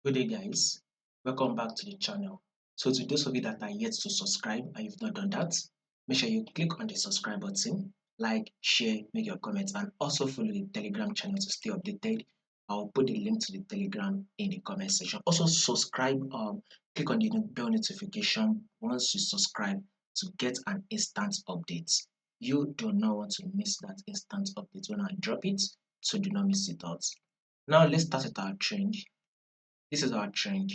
Good day guys, welcome back to the channel. So to those of you that are yet to subscribe and you've not done that, make sure you click on the subscribe button, like, share, make your comments, and also follow the Telegram channel to stay updated. I'll put the link to the Telegram in the comment section. Also subscribe, click on the bell notification once you subscribe to get an instant update. You do not want to miss that instant update when I drop it, so do not miss it out. Now let's start with our trend. This is our trend.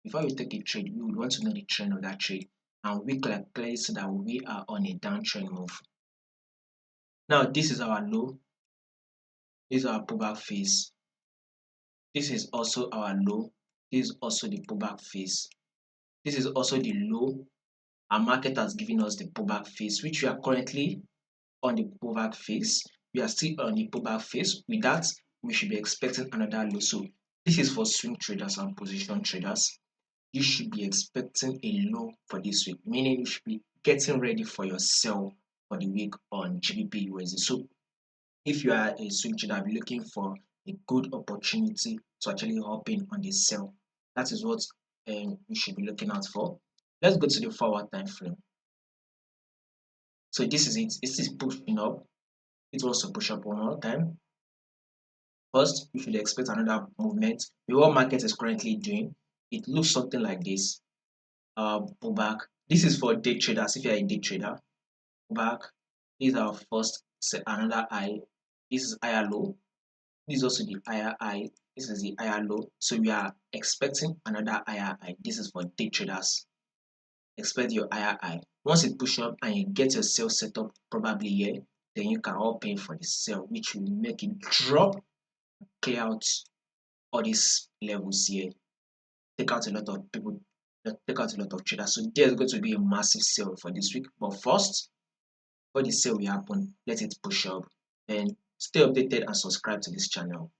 Before we take a trade, we would want to know the trend of that trade, and we clearly see that we are on a downtrend move. Now, this is our low. This is our pullback phase. This is also our low. This is also the pullback phase. This is also the low. Our market has given us the pullback phase, which we are currently on the pullback phase. We are still on the pullback phase. With that, we should be expecting another low. So this is for swing traders and position traders. You should be expecting a low for this week, meaning you should be getting ready for your sell for the week on GBPUSD. So if you are a swing trader, be looking for a good opportunity to actually hop in on the sell. That is what you should be looking out for. Let's go to the forward time frame. So this is it. This is pushing up. It wants to push up one more time. First, you should expect another movement. What market is currently doing, it looks something like this. Pullback. This is for day traders. If you're a day trader, pullback. This is our first, another high. This is higher low. This is also the higher high. This is the higher low. So we are expecting another higher high. This is for day traders. Expect your higher high. Once it push up and you get your sell set up probably here, then you can all pay for the sell, which will make it drop, clear out all these levels here. Take out a lot of people, take out a lot of traders. So there's going to be a massive sale for this week. But first, before the sale will happen, let it push up. Then stay updated and subscribe to this channel.